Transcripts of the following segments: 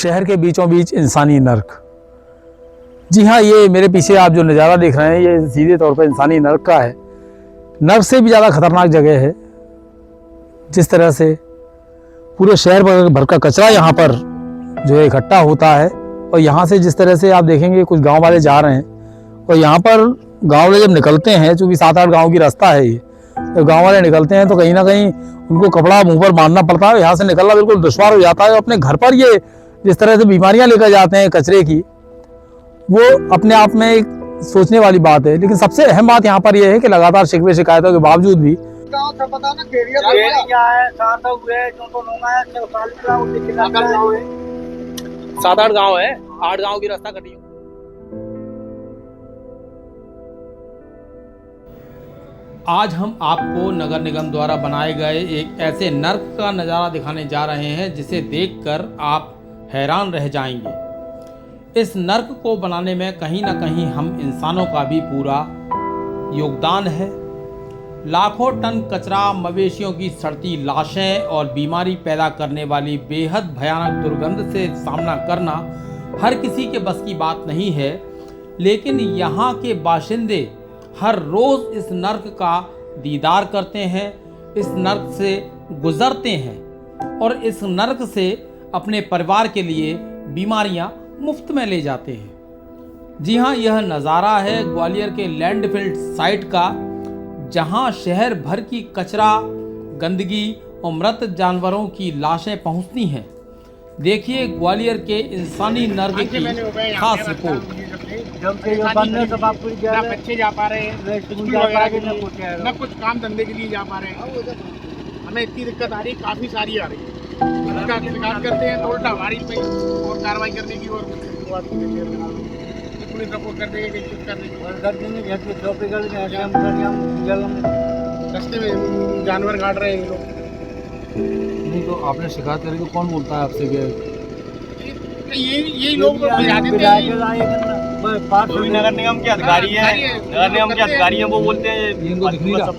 शहर के बीचों बीच इंसानी नर्क। जी हाँ, ये मेरे पीछे आप जो नज़ारा देख रहे हैं ये सीधे तौर पर इंसानी नर्क का है। नर्क से भी ज़्यादा खतरनाक जगह है। जिस तरह से पूरे शहर भर का कचरा यहाँ पर जो है इकट्ठा होता है, और यहाँ से जिस तरह से आप देखेंगे कुछ गांव वाले जा रहे हैं, और यहाँ पर गांव वाले जब निकलते हैं, चूँकि 7-8 गाँव की रास्ता है ये, तो गाँव वाले निकलते हैं तो कहीं ना कहीं उनको कपड़ा मुंह पर बांधना पड़ता है। यहाँ से निकलना बिल्कुल दुश्वार हो जाता है। अपने घर पर ये जिस तरह से बीमारियाँ लेकर जाते हैं कचरे की, वो अपने आप में एक सोचने वाली बात है। लेकिन सबसे अहम बात यहाँ पर यह है कि लगातार शिकवे शिकायतों के बावजूद भी 7-8 गाँव है, 8 गाँव की रास्ता कटी। आज हम आपको नगर निगम द्वारा बनाए गए एक ऐसे नर्क का नज़ारा दिखाने जा रहे हैं जिसे देखकर आप हैरान रह जाएंगे। इस नर्क को बनाने में कहीं ना कहीं हम इंसानों का भी पूरा योगदान है। लाखों टन कचरा, मवेशियों की सड़ती लाशें और बीमारी पैदा करने वाली बेहद भयानक दुर्गंध से सामना करना हर किसी के बस की बात नहीं है। लेकिन यहाँ के बाशिंदे हर रोज़ इस नर्क का दीदार करते हैं, इस नर्क से गुजरते हैं और इस नर्क से अपने परिवार के लिए बीमारियां मुफ्त में ले जाते हैं। जी हाँ, यह नज़ारा है ग्वालियर के लैंडफिल साइट का, जहां शहर भर की कचरा, गंदगी और मृत जानवरों की लाशें पहुंचती हैं। देखिए ग्वालियर के इंसानी नर्क की खास रिपोर्ट। जब से ये बंद है सब आपको ना बच्चे जा पा रहे हैं, स्कूल जा पा रहे हैं, ना कुछ काम धंधे के लिए जा पा रहे हैं। हमें इतनी दिक्कत आ रही है, काफ़ी सारी आ रही है। इसका शिकायत करते हैं तो उल्टा हमारी पे और कार्रवाई करने की और पुलिस रिपोर्ट कर देंगे, कुछ कर देंगे। रास्ते में जानवर काट रहे हैं लोग। नहीं तो आपने शिकायत करी तो कौन बोलता है आपसे कि यही लोग नगर निगम के अधिकारी हैं, नगर निगम के अधिकारी हैं, वो बोलते हैं इनको दिख नहीं रहा।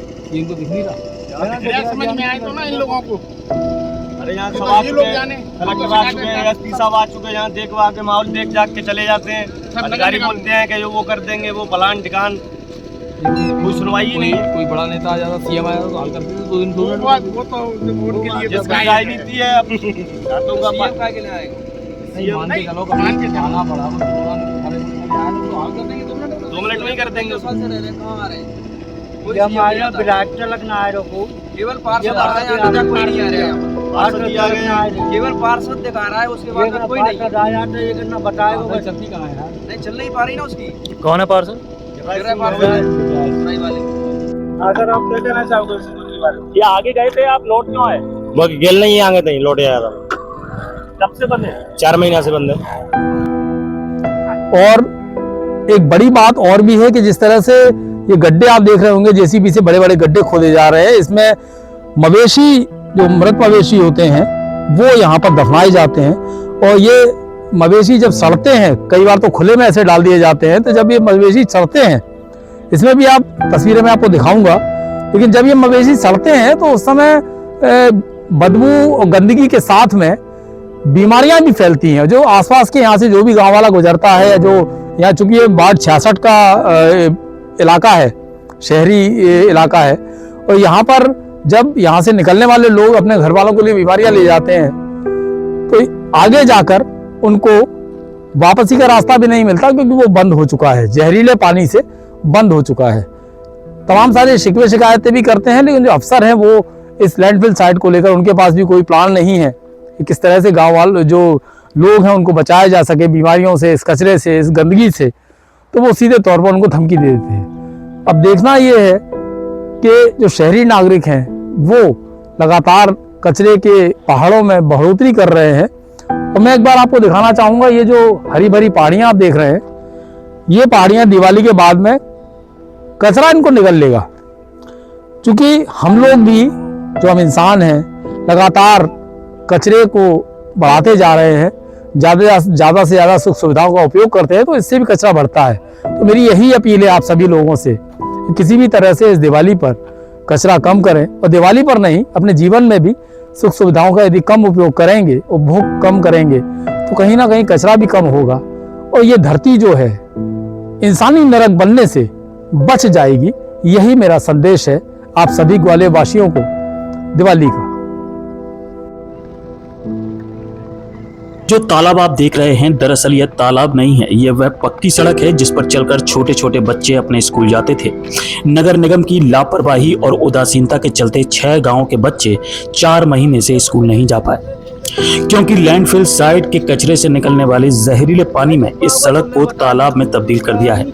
समझ में आए तो ना इन लोगों को। अरे यहाँ सब आ चुके हैं, कलेक्टर आ चुके हैं, एसपी साहब आ चुके हैं, यहाँ देखवा के माहौल देख जाग के चले जाते हैं। अधिकारी बोलते हैं कि जो वो कर देंगे, वो फलान ठिकान, कोई सुनवाई ही नहीं। कोई बड़ा नेता आ जाता, सीएम आया तो हाल करते थे 2 दिन वो तो वोट के लिए जिसका राजनीति है अपनी घाटों का मान के जाना पड़ा 2 मिनट में ही कर देंगे। केवल पार्षद आ रहा है, कोई नहीं आ रहा है। केवल पार्षद दिखा रहा है, उसके बाद में कोई नहीं चलती कहाँ है यार? नहीं चल नहीं पा रही ना उसकी। कौन है पार्षद? अगर आप क्या कहना चाहोगे? ये आगे गए थे आप, लौट क्यों आए? वो गेल नहीं आगे थे, लौट आया था। कब से बंद है? 4 महीना से बंद है। और एक बड़ी बात और भी है कि जिस तरह से ये गड्ढे आप देख रहे होंगे, जेसीबी से बड़े बड़े गड्ढे खोदे जा रहे हैं। इसमें मवेशी, जो मृत मवेशी होते हैं, वो यहाँ पर दफनाए जाते हैं। और ये मवेशी जब सड़ते हैं, कई बार तो खुले में ऐसे डाल दिए जाते हैं, तो जब ये मवेशी सड़ते हैं, इसमें भी आप तस्वीरें में आपको दिखाऊंगा, लेकिन जब ये मवेशी सड़ते हैं तो उस समय बदबू और गंदगी के साथ में बीमारियां भी फैलती हैं। जो आसपास के यहाँ से जो भी गांव वाला गुजरता है, या जो यहाँ चूंकि ये वार्ड 66 का इलाका है, शहरी इलाका है, और यहाँ पर जब यहाँ से निकलने वाले लोग अपने घर वालों के लिए बीमारियां ले जाते हैं, तो आगे जाकर उनको वापसी का रास्ता भी नहीं मिलता, क्योंकि वो बंद हो चुका है, जहरीले पानी से बंद हो चुका है। तमाम सारे शिकवे शिकायतें भी करते हैं, लेकिन जो अफसर हैं वो इस लैंडफिल साइट को लेकर उनके पास भी कोई प्लान नहीं है कि किस तरह से गाँव वाले जो लोग हैं उनको बचाया जा सके बीमारियों से, इस कचरे से, इस गंदगी से। तो वो सीधे तौर पर उनको धमकी दे देते हैं। अब देखना ये है कि जो शहरी नागरिक हैं वो लगातार कचरे के पहाड़ों में बढ़ोतरी कर रहे हैं। और मैं एक बार आपको दिखाना चाहूँगा, ये जो हरी भरी पहाड़ियाँ आप देख रहे हैं, ये पहाड़ियाँ दिवाली के बाद में कचरा इनको निगल लेगा। क्योंकि हम लोग भी, जो हम इंसान हैं, लगातार कचरे को बढ़ाते जा रहे हैं, ज़्यादा से ज़्यादा सुख सुविधाओं का उपयोग करते हैं, तो इससे भी कचरा बढ़ता है। तो मेरी यही अपील है आप सभी लोगों से, किसी भी तरह से इस दिवाली पर कचरा कम करें, और दिवाली पर नहीं, अपने जीवन में भी सुख सुविधाओं का यदि कम उपयोग करेंगे, उपभोग कम करेंगे, तो कहीं ना कहीं कचरा भी कम होगा और ये धरती जो है इंसानी नरक बनने से बच जाएगी। यही मेरा संदेश है आप सभी ग्वालियर वासियों को दिवाली का। जो तालाब आप देख रहे हैं, दरअसल यह तालाब नहीं है, यह वह पक्की सड़क है जिस पर चलकर छोटे छोटे बच्चे अपने स्कूल जाते थे। नगर निगम की लापरवाही और उदासीनता के चलते 6 गांवों के बच्चे 4 महीने से स्कूल नहीं जा पाए, क्योंकि लैंडफिल साइट के कचरे से निकलने वाले जहरीले पानी में इस सड़क को तालाब में तब्दील कर दिया है।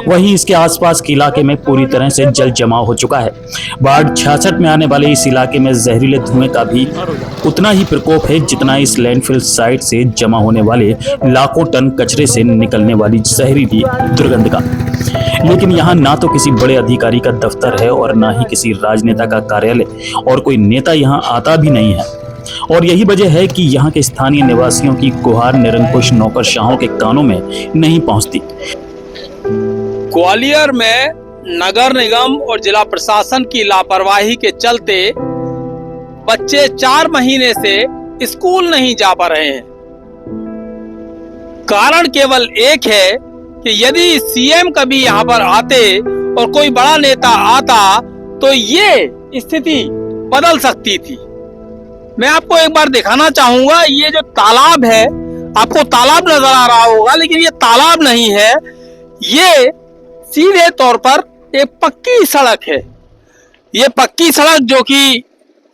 वहीं इसके आसपास के इलाके में पूरी तरह से जल जमाव हो चुका है। बाढ़ 66 में आने वाले इस इलाके में जहरीले धुएं का भी उतना ही प्रकोप है जितना इस लैंडफिल साइट से जमा होने वाले लाखों टन कचरे से निकलने वाली जहरीली दुर्गंध का। लेकिन यहाँ ना तो किसी बड़े अधिकारी का दफ्तर है और ना ही किसी राजनेता का कार्यालय, और कोई नेता यहाँ आता भी नहीं है। और यही वजह है कि यहाँ के स्थानीय निवासियों की गुहार निरंकुश नौकरशाहों के कानों में नहीं पहुँचती। ग्वालियर में नगर निगम और जिला प्रशासन की लापरवाही के चलते बच्चे 4 महीने से स्कूल नहीं जा पा रहे हैं। कारण केवल एक है कि यदि सीएम कभी यहाँ पर आते और कोई बड़ा नेता आता तो ये स्थिति बदल सकती थी। मैं आपको एक बार दिखाना चाहूंगा, ये जो तालाब है, आपको तालाब नजर आ रहा होगा, लेकिन ये तालाब नहीं है, ये सीधे तौर पर एक पक्की सड़क है। ये पक्की सड़क जो कि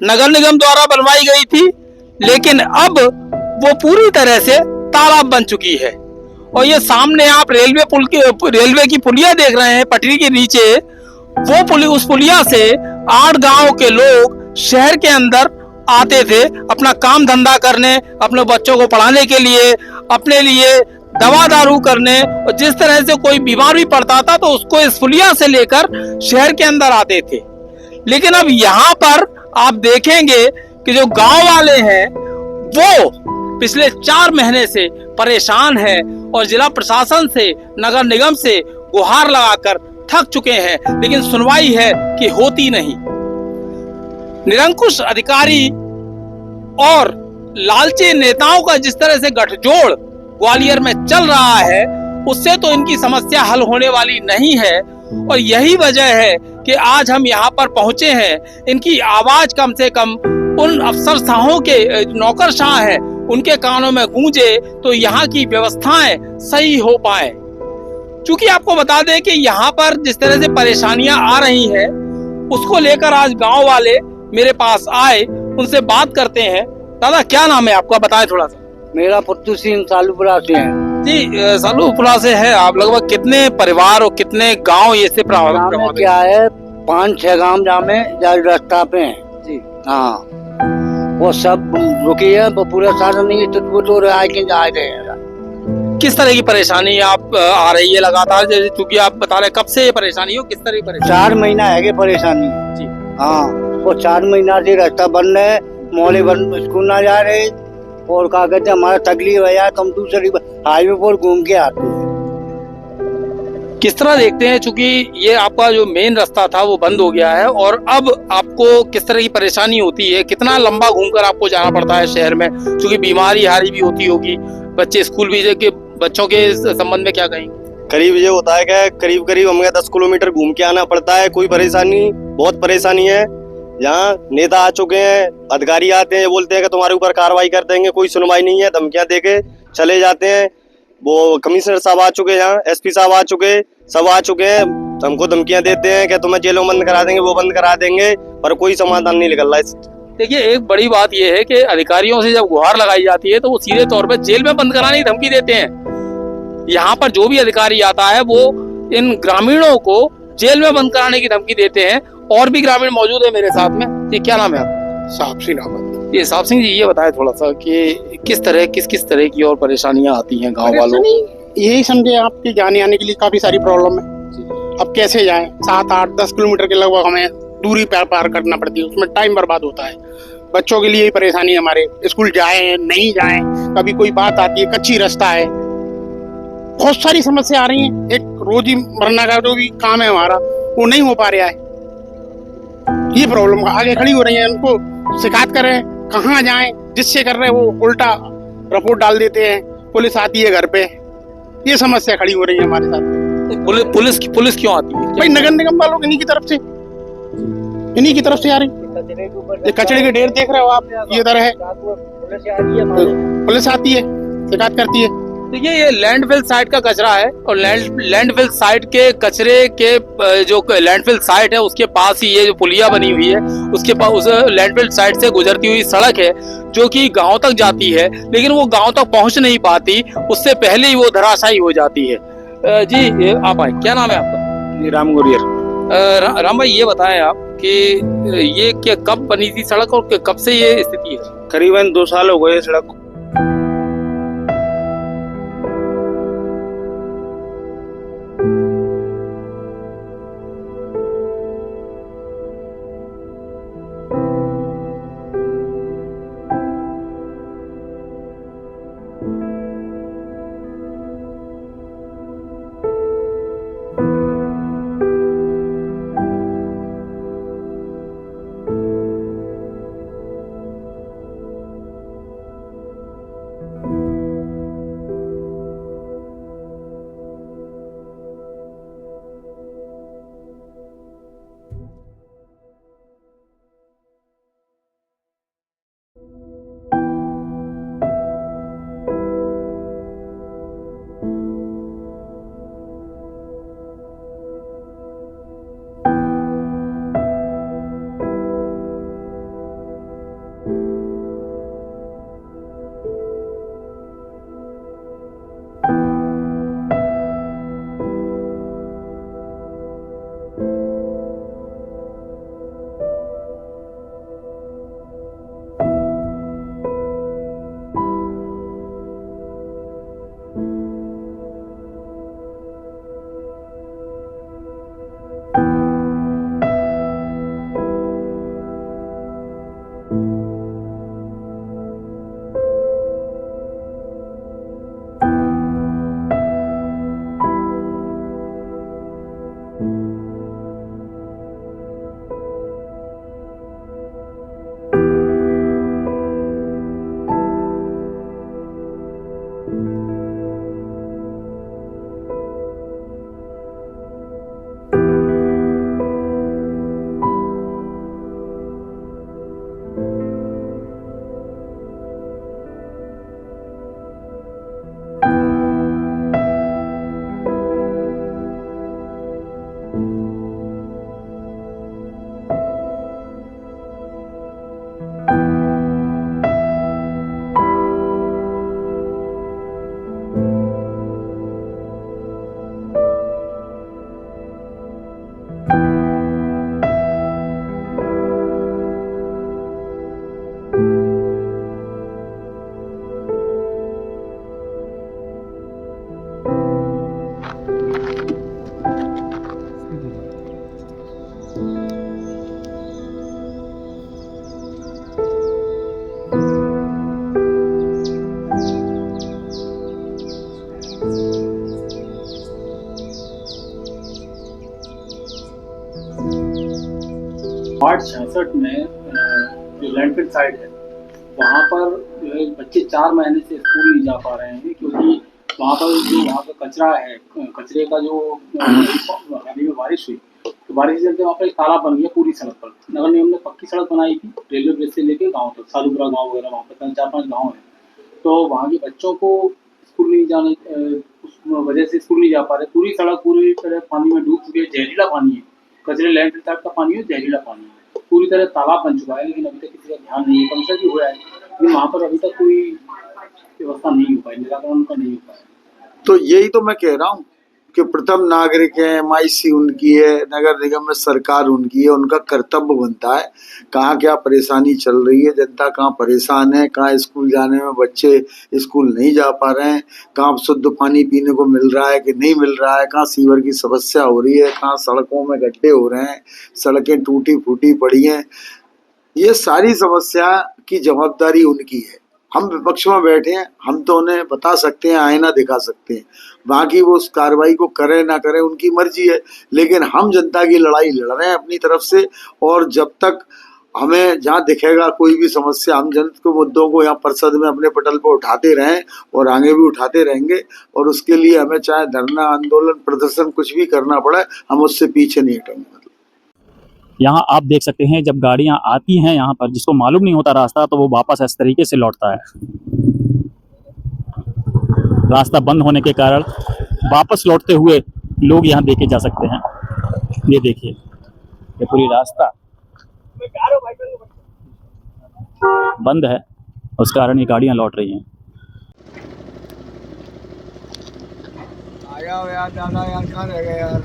नगर निगम द्वारा बनवाई गई थी, लेकिन अब वो पूरी तरह से तालाब बन चुकी है। और ये सामने आप रेलवे की पुलिया देख रहे हैं, पटरी के नीचे वो उस पुलिया से 8 गांव के लोग शहर के अंदर आते थे अपना काम धंधा करने, अपने बच्चों को पढ़ाने के लिए, अपने लिए दवा दारू करने, और जिस तरह से कोई बीमार भी पड़ता था तो उसको इस पुलिया से लेकर शहर के अंदर आते थे। लेकिन अब यहाँ पर आप देखेंगे कि जो गांव वाले हैं वो पिछले 4 महीने से परेशान हैं और जिला प्रशासन से, नगर निगम से गुहार लगाकर थक चुके हैं, लेकिन सुनवाई है कि होती नहीं। निरंकुश अधिकारी और लालची नेताओं का जिस तरह से गठजोड़ ग्वालियर में चल रहा है, उससे तो इनकी समस्या हल होने वाली नहीं है। और यही वजह है कि आज हम यहाँ पर पहुंचे हैं। इनकी आवाज कम से कम उन अफसरशाहों के नौकरशाह हैं, उनके कानों में गूंजे तो यहाँ की व्यवस्थाएं सही हो पाए। क्योंकि आपको बता दें कि यहाँ पर जिस तरह से परेशानियां आ रही हैं, उसको लेकर आज गांव वाले मेरे पास आए, उनसे बात करते हैं। दादा क्या नाम है आपका, बताएं थोड़ा सा। मेरा पुत्तू सिंह सालूपुरा से है जी। सालूपुरा से है आप। लगभग कितने परिवार और कितने गांव ये से प्रभावित? क्या है, 5-6 गांव जहाँ में रास्ता पे हैं जी। हाँ, वो सब रुकी है, वो पूरे साधन नहीं तो रहे हैं। किस तरह की परेशानी आप आ रही है लगातार, जैसे चूंकि आप बता रहे कब से ये परेशानी हो, किस तरह की परेशानी? 4 महीना है परेशानी जी। हाँ, वो 4 महीना से रास्ता बंद है, मोहल्ले बंद, स्कूल ना जा रहे, और क्या कहते हैं हमारा तकलीफ है यार, हम दूसरी हाईवे पर घूम के आते हैं। किस तरह देखते हैं, चूंकि ये आपका जो मेन रास्ता था वो बंद हो गया है, और अब आपको किस तरह की परेशानी होती है? कितना लंबा घूमकर आपको जाना पड़ता है शहर में, क्योंकि बीमारी हारी भी होती होगी, बच्चे स्कूल भी के बच्चों के संबंध में क्या कहेंगे? करीब ये होता है कि करीब हमें 10 किलोमीटर घूम के आना पड़ता है। कोई परेशानी, बहुत परेशानी है। यहाँ नेता आ चुके हैं, अधिकारी आते हैं, ये बोलते हैं कि तुम्हारे ऊपर कार्रवाई कर देंगे, कोई सुनवाई नहीं है, धमकियां देके चले जाते हैं। वो कमिश्नर साहब आ चुके हैं, यहाँ एसपी साहब आ चुके, सब आ चुके हैं, हमको धमकियां देते हैं कि तुम्हें जेलों बंद करा देंगे, वो बंद करा देंगे, पर कोई समाधान नहीं निकल रहा है। देखिए, एक बड़ी बात यह है कि अधिकारियों से जब गुहार लगाई जाती है तो वो सीधे तौर पर जेल में बंद कराने की धमकी देते हैं। यहाँ पर जो भी अधिकारी आता है वो इन ग्रामीणों को जेल में बंद कराने की धमकी देते हैं। और भी ग्रामीण मौजूद है मेरे साथ में। ये क्या नाम है आपका? साहब सिंह अहमद। ये साहब सिंह जी, ये बताएं थोड़ा सा कि किस तरह की और परेशानियां आती हैं गांव वालों को? यही समझे आपके जाने आने के लिए काफी सारी प्रॉब्लम है। अब कैसे जाएं? 7-8-10 किलोमीटर के लगभग हमें दूरी पार करना पड़ती है, उसमें टाइम बर्बाद होता है। बच्चों के लिए ही परेशानी है, हमारे स्कूल जाए नहीं जाए, कभी कोई बात आती है, कच्ची रास्ता है, बहुत सारी समस्या आ रही हैं। एक रोजी मरना का जो भी काम है हमारा वो नहीं हो पा रहा है। ये प्रॉब्लम आगे खड़ी हो रही है। उनको शिकायत कर रहे हैं, कहाँ जाएं, जिससे कर रहे हैं वो उल्टा रिपोर्ट डाल देते हैं पुलिस आती है घर पे, ये समस्या खड़ी हो रही है हमारे साथ। पुलिस क्यों आती है? भाई नगर निगम वालों इन्हीं की तरफ से आ रही। ये कचरे के ढेर देख रहे हो आप, ये इधर है, पुलिस आती है, शिकायत करती है। देखिए ये लैंडफिल साइट का कचरा है और लैंडफिल साइट के कचरे के जो लैंडफिल साइट है उसके पास ही ये जो पुलिया बनी हुई है, उसके पास उस लैंडफिल साइट से गुजरती हुई सड़क है जो कि गांव तक जाती है, लेकिन वो गांव तक पहुंच नहीं पाती, उससे पहले ही वो धराशायी हो जाती है। जी आप आए, क्या नाम है आपका? राम गुरियर। राम भाई ये बताएं आप कि ये कब बनी थी सड़क और कब से ये स्थिति है? करीबन 2 साल हो गए सड़क को। वार्ड 66 में जो लैंडफिल साइट है वहाँ पर जो है बच्चे 4 महीने से स्कूल नहीं जा पा रहे हैं, क्योंकि वहाँ पर जो वहाँ का कचरा है, कचरे का जो हाल ही में बारिश हुई तो बारिश के चलते वहाँ पर एक तालाब बन गया पूरी सड़क पर। नगर निगम ने पक्की सड़क बनाई थी रेलवे ब्रिज से लेके गाँव तक, साधुपुरा गाँव वगैरह, वहाँ पर 4-5 गाँव है, तो वहाँ के बच्चों को स्कूल नहीं जाने उस वजह से स्कूल नहीं जा पा रहे। पूरी सड़क पूरी तरह पानी में डूब चुकी है, जहरीला पानी है, कचरे लैंडफिल साइट का पानी है, जहरीला पानी है, पूरी तरह तालाब बन चुका है, लेकिन अभी तक किसी का ध्यान नहीं है। कमसर भी हुआ है लेकिन वहाँ पर अभी तक कोई व्यवस्था नहीं हो पाई, निराकरण उनका नहीं हो पाया। तो यही तो मैं कह रहा हूँ कि प्रथम नागरिक है, एमआईसी उनकी है, नगर निगम में सरकार उनकी है, उनका कर्तव्य बनता है कहाँ क्या परेशानी चल रही है, जनता कहाँ परेशान है, कहाँ स्कूल जाने में बच्चे स्कूल नहीं जा पा रहे हैं, कहाँ शुद्ध पानी पीने को मिल रहा है कि नहीं मिल रहा है, कहाँ सीवर की समस्या हो रही है, कहाँ सड़कों में गड्ढे हो रहे हैं, सड़कें टूटी फूटी पड़ी हैं। ये सारी समस्या की जवाबदारी उनकी है। हम विपक्ष में बैठे हैं, हम तो उन्हें बता सकते हैं, आईना दिखा सकते हैं, बाकी वो उस कार्रवाई को करें ना करें उनकी मर्जी है, लेकिन हम जनता की लड़ाई लड़ रहे हैं अपनी तरफ से। और जब तक हमें जहाँ दिखेगा कोई भी समस्या, हम जनता के मुद्दों को यहाँ परिषद में अपने पटल पर उठाते रहें और आगे भी उठाते रहेंगे। और उसके लिए हमें चाहे धरना, आंदोलन, प्रदर्शन कुछ भी करना पड़े, हम उससे पीछे नहीं हटेंगे। यहाँ आप देख सकते हैं जब गाड़ियां आती हैं यहाँ पर, जिसको मालूम नहीं होता रास्ता, तो वो वापस इस तरीके से लौटता है। रास्ता बंद होने के कारण वापस लौटते हुए लोग यहाँ देखे जा सकते हैं। ये देखिए, ये पूरी रास्ता बंद है, उस कारण ये गाड़ियां लौट रही हैं। आया यार, दादा यार, कहाँ रह गए यार?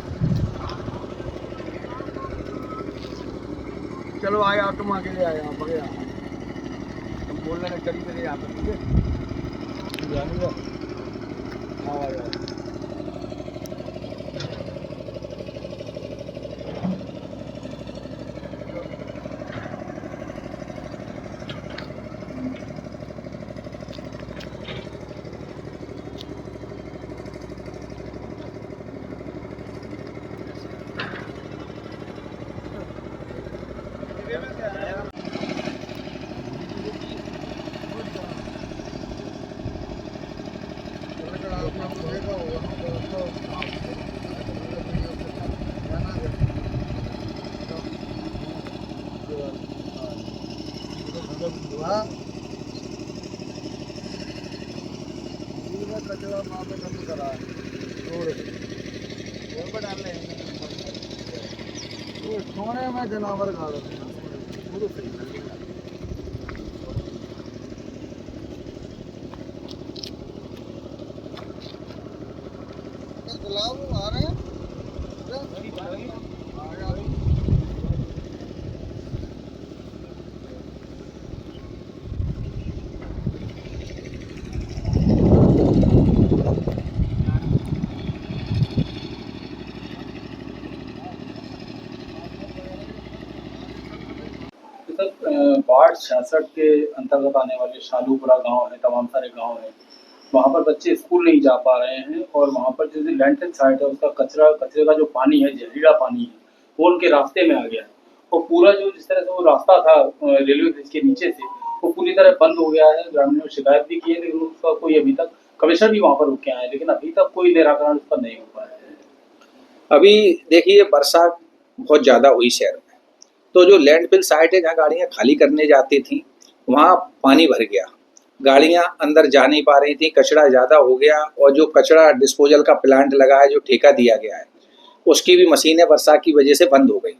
चलो आया, तुम आगे ले आया, बढ़िया। तुम बोल रहे चली चले यहाँ पर, ठीक है? आओ आया। सोने में जनावर खा रहे हैं। आ रहे हैं। वार्ड 66 के अंतर्गत आने वाले शालूपुरा गांव है, तमाम सारे गांव हैं, वहाँ पर बच्चे स्कूल नहीं जा पा रहे हैं। और वहाँ पर जो लैंडफिल साइट है उसका कचरे का जो पानी है, जहरीला पानी है, वो उनके रास्ते में आ गया है। और पूरा जो जिस तरह से वो रास्ता था रेलवे ब्रिज के नीचे से, वो पूरी तरह बंद हो गया है। ग्रामीणों ने शिकायत भी की है, लेकिन उसका कोई अभी तक, कमिश्नर भी वहाँ पर रुके आए, लेकिन अभी तक कोई निराकरण उस पर नहीं हो पाया है। अभी देखिए, बरसात बहुत ज़्यादा हुई शहर में, तो जो लैंडफिल साइट है जहाँ गाड़ियाँ खाली करने जाती थी, वहाँ पानी भर गया, गाड़ियाँ अंदर जा नहीं पा रही थी, कचरा ज़्यादा हो गया। और जो कचरा डिस्पोजल का प्लांट लगा है, जो ठेका दिया गया है, उसकी भी मशीनें बरसात की वजह से बंद हो गई।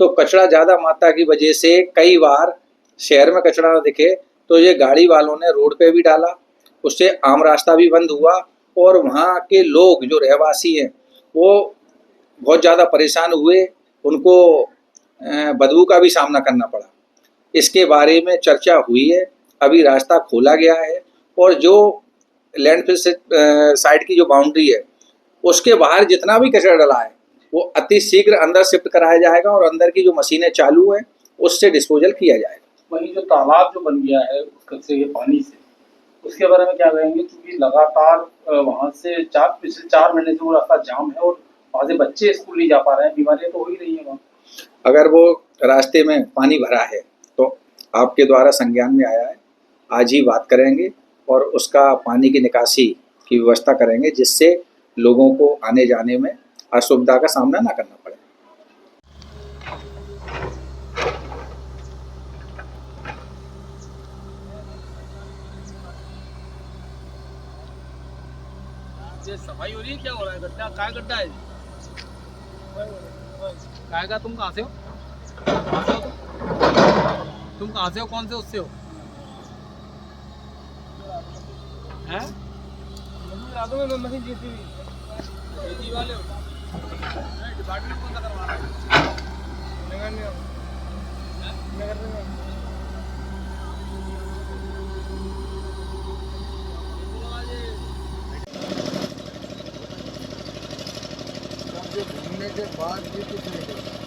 तो कचरा ज़्यादा मात्रा की वजह से कई बार शहर में कचरा ना दिखे, तो ये गाड़ी वालों ने रोड पे भी डाला, उससे आम रास्ता भी बंद हुआ। और वहाँ के लोग जो रहवासी हैं वो बहुत ज़्यादा परेशान हुए, उनको बदबू का भी सामना करना पड़ा। इसके बारे में चर्चा हुई है, अभी रास्ता खोला गया है। और जो लैंडफिल साइट की जो बाउंड्री है, उसके बाहर जितना भी कचरा डला है वो अति शीघ्र अंदर शिफ्ट कराया जाएगा और अंदर की जो मशीनें चालू हैं उससे डिस्पोजल किया जाएगा। वहीं जो तालाब जो बन गया है कचरे के पानी से, उसके बारे में क्या कहेंगे? क्योंकि लगातार वहाँ से पिछले 4 महीने से वो रास्ता जाम है और वहाँ से बच्चे स्कूल नहीं जा पा रहे हैं, बीमारियाँ तो हो ही रही हैं वहाँ। अगर वो रास्ते में पानी भरा है तो आपके द्वारा संज्ञान में आया है, आज ही बात करेंगे और उसका पानी की निकासी की व्यवस्था करेंगे, जिससे लोगों को आने जाने में असुविधा का सामना ना करना पड़े। ये सफाई हो रही है, क्या हो रहा है? गड्ढा, काय गड्ढा है? काय का? तुम कहाँ से हो? तुम कहाँ से हो? कौन से उससे हो? हैं? जीती वाले हो? डिपार्टमेंट कौन सा करवा रहा है? नगर निगम। नगर निगम। घूमने के बाद भी कुछ नहीं करता।